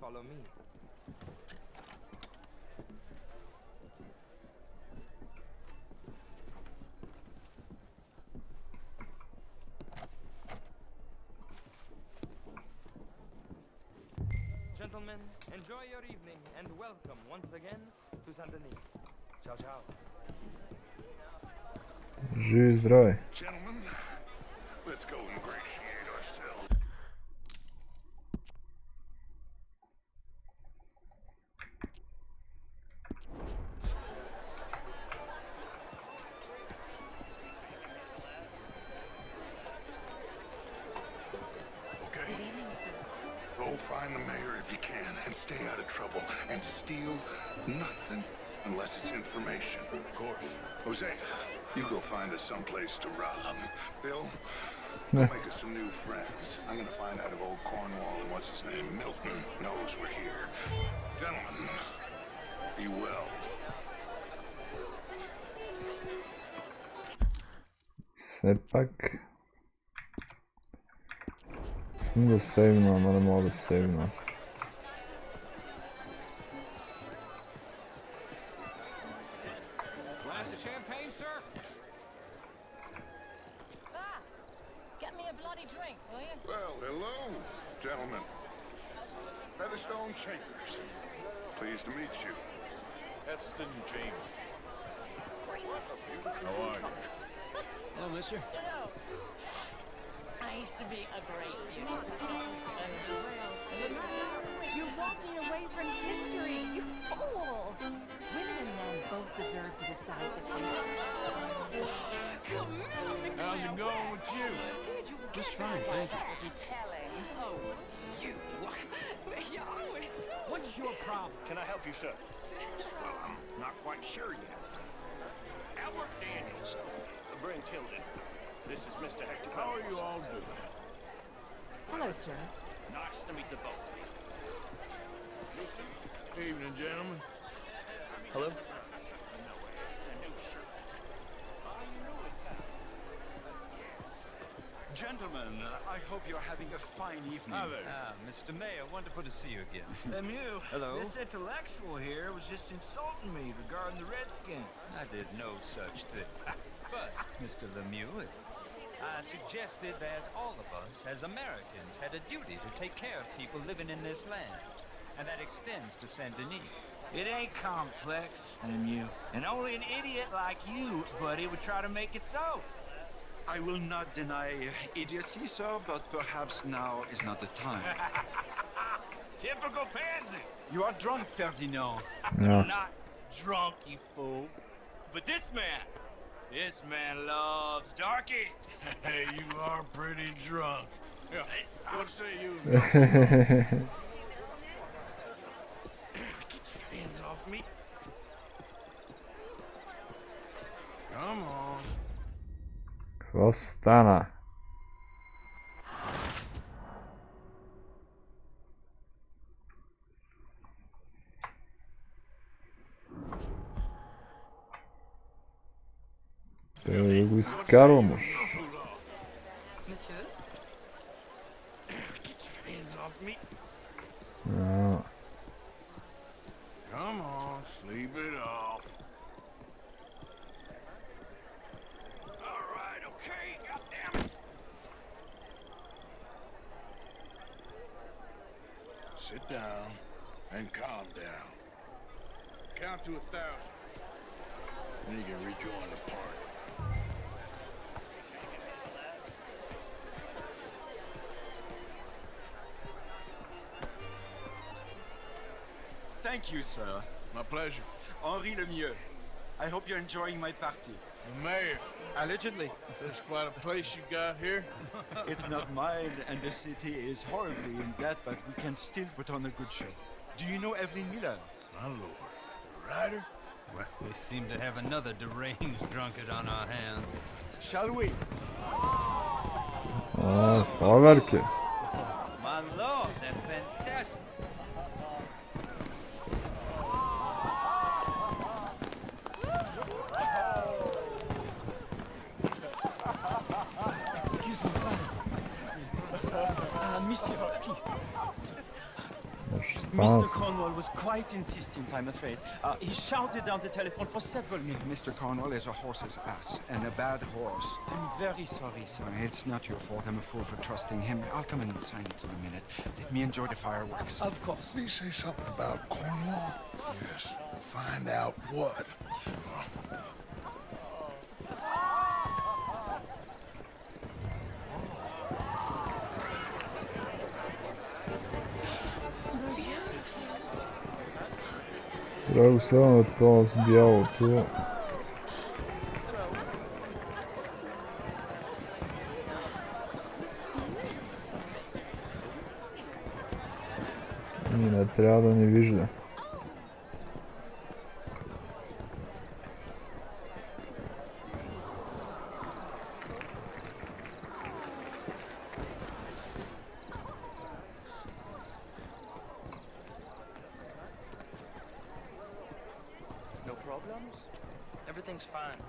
Follow me. Gentlemen, enjoy your evening and welcome once again to Saint Denis. Ciao, ciao. Živi zdravi. Gentlemen, let's go ingratiate ourselves. Okay. Go find the mayor if you can and stay out of trouble. And steal nothing unless it's information. Of course. Jose, you go find us someplace to rob. Bill, go make us some new friends. I'm gonna find out if old Cornwall and what's his name, Milton, knows we're here. Gentlemen, be well. Sepak. Smo da savimo, moramo da savimo. Glass of champagne, sir? Ah, get me a bloody drink, will you? Well, hello, gentlemen. Featherstone Chambers. Pleased to meet you. Heston James. How are you? Hello, mister. I used to be a great beauty. You're walking away from history, you fool! Women and men both deserve to decide the future. How's it going with you? Just fine, thank you. Be telling. Oh, you. You're always What's your problem? Can I help you, sir? Well, I'm not quite sure yet. Albert Daniels, Brent Tilden. This is Mr. Hector. How are you all doing? Hello, sir. Nice to meet the both of you. Evening, gentlemen. Hello? It's a new shirt. Are you new in town? Gentlemen, I hope you're having a fine evening. Mr. Mayor, wonderful to see you again. Lemieux, Hello? this intellectual here was just insulting me regarding the Redskins. I did no such thing. But, Mr. Lemieux, I suggested that all of us, as Americans, had a duty to take care of people living in this land. And that extends to Saint Denis. It ain't complex, Lemieux. And only an idiot like you, buddy, would try to make it so. I will not deny idiocy, sir, but perhaps now is not the time. Typical pansy. You are drunk, Ferdinand. Ja. Not drunk, you fool. But this man loves darkies. Hey, you are pretty drunk. Yeah. What say you? Get your hands off me. Come on. Kvostana. Iskaromos. Monsieur? Get your hands off me. Ja. Come on, sleep it off. All right, okay, goddammit. Sit down and calm down. Count to 1,000. Then you can rejoin the party. Thank you, sir. My pleasure. Henri Lemieux. I hope you're enjoying my party. The mayor. Allegedly. This quite a place you got here. It's not mine, and the city is horribly in debt, but we can still put on a good show. Do you know Evelyn Miller? My lord. The rider? Well, we seem to have another deranged drunkard on our hands. Shall we? Ja, farverke. My lord, they're fantastic. Excuse me, monsieur, please. Nasz Fan Mr. alltså. Cornwall was quite insistent, I'm afraid. He shouted down the telephone for several minutes. Mr. Cornwall is a horse's ass, and a bad horse. I'm very sorry, sir. It's not your fault. I'm a fool for trusting him. I'll come and sign it in a minute. Let me enjoy the fireworks. Of course. Did he say something about Cornwall? Yes. Find out what. Sure. Dragog se vam to zbijalo tu. Ni ne treba da ni vižlja. No problems? Everything's fine.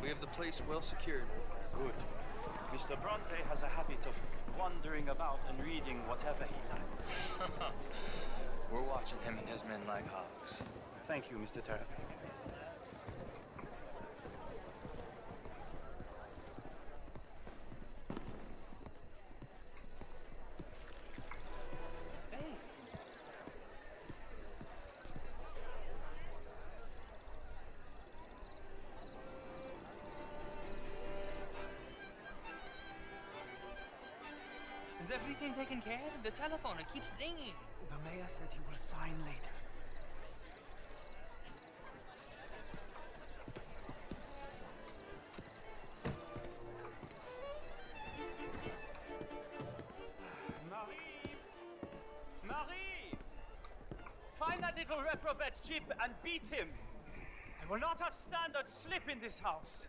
We have the place well secured. Good. Mr. Bronte has a habit of wandering about and reading whatever he likes. We're watching him and his men like hawks. Thank you, Mr. Turk. Is everything taken care of? The telephone, it keeps ringing. The mayor said he will sign later. Marie! Marie! Find that little reprobate Chip and beat him. I will not have standard slip in this house.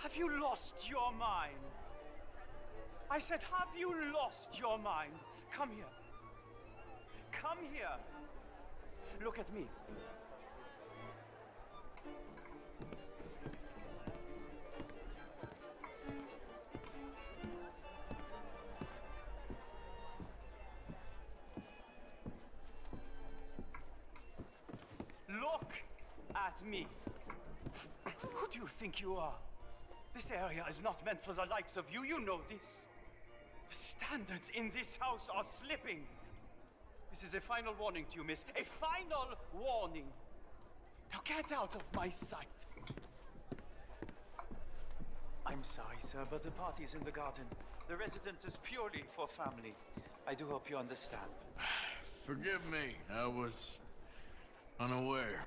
Have you lost your mind? I said, have you lost your mind? Come here. Come here. Look at me. Look at me. Who do you think you are? This area is not meant for the likes of you. You know this. The standards in this house are slipping. This is a final warning to you, miss. A final warning. Now get out of my sight. I'm sorry, sir, but the party is in the garden. The residence is purely for family. I do hope you understand. Forgive me. I was unaware.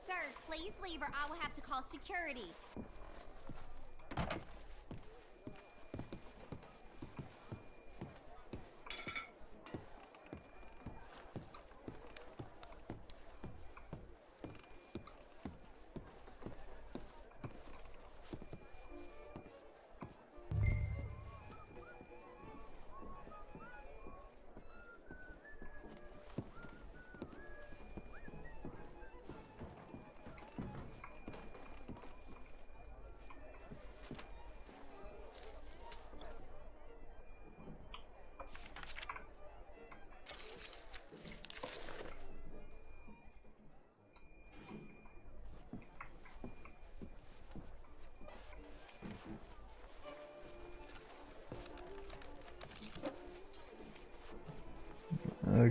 Sir, please leave or I will have to call security.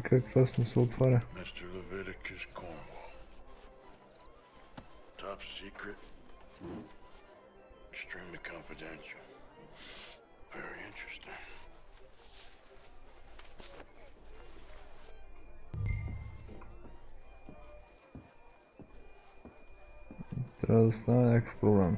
Kakva smo se otvara. Mr. Leviticus Cornwall. Top secret. Extremely confidential. Very interesting. Трябва да стане някакъв проблем.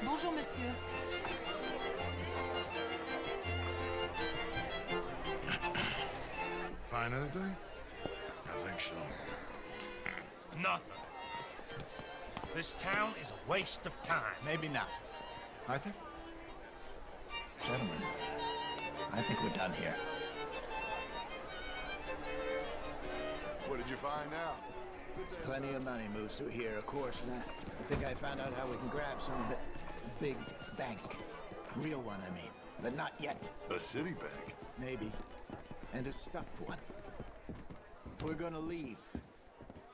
Bonjour, monsieur. Find anything? I think so. Nothing. This town is a waste of time. Maybe not. I think. Gentlemen, I think we're done here. What did you find out? There's plenty of money moves through here, of course, and I think I found out how we can grab some of it. A big bank. Real one, I mean. But not yet. A city bank? Maybe. And a stuffed one. If we're gonna leave,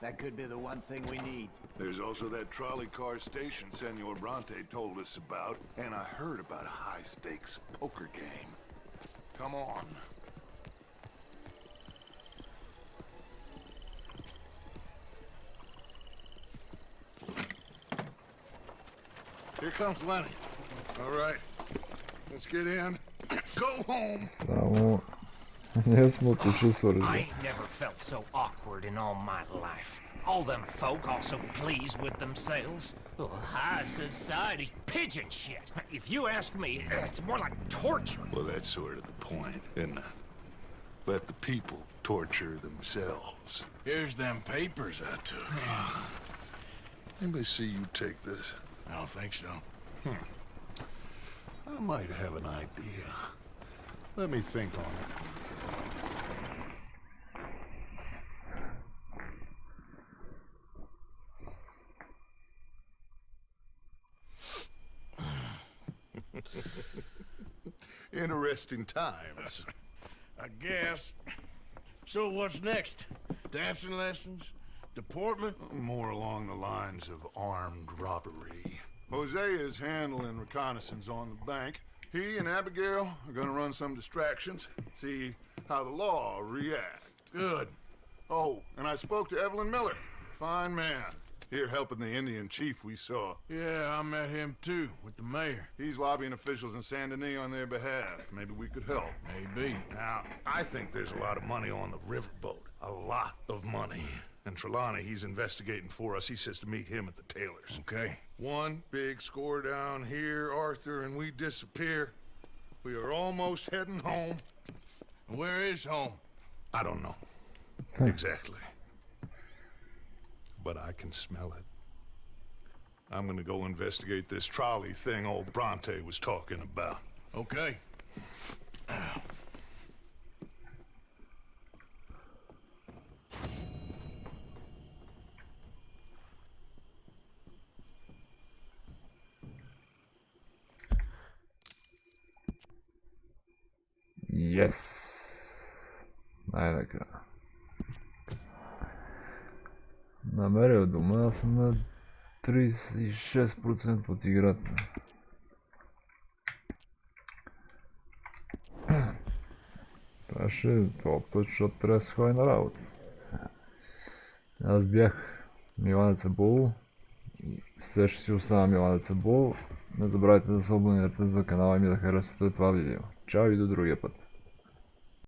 that could be the one thing we need. There's also that trolley car station Senor Bronte told us about, and I heard about a high-stakes poker game. Come on. Here comes Lenny. All right, let's get in. Go home. Само... Не сме отишли свързани. I ain't never felt so awkward in all my life. All them folk all so pleased with themselves. Oh, high society pigeon shit. If you ask me, it's more like torture. Well, that's sort of the point, isn't it? Let the people torture themselves. Here's them papers I took. Anybody see you take this? I don't think so. I might have an idea. Let me think on it. Interesting times. I guess. So what's next? Dancing lessons? Deportment? More along the lines of armed robbery. Hosea is handling reconnaissance on the bank. He and Abigail are gonna run some distractions, see how the law reacts. Good. Oh, and I spoke to Evelyn Miller. Fine man. Here helping the Indian chief we saw. Yeah, I met him too, with the mayor. He's lobbying officials in Saint Denis on their behalf. Maybe we could help. Maybe. Now, I think there's a lot of money on the riverboat. A lot of money. And Trelawney, he's investigating for us. He says to meet him at the Taylors. Okay. One big score down here, Arthur, and we disappear. We are almost heading home. Where is home? I don't know. Exactly. But I can smell it. I'm gonna go investigate this trolley thing old Bronte was talking about. Okay. Yes. Най-накрая. Намерил дома, аз съм на 36% от играта. Трябваше това път, защото трябва да се ходи на работа. Аз бях Миланеца Бол. Все ще си остана Миланеца Бол. Не забравяйте да се абонирате за канала и ми да харесате това видео. Чао и до другия път.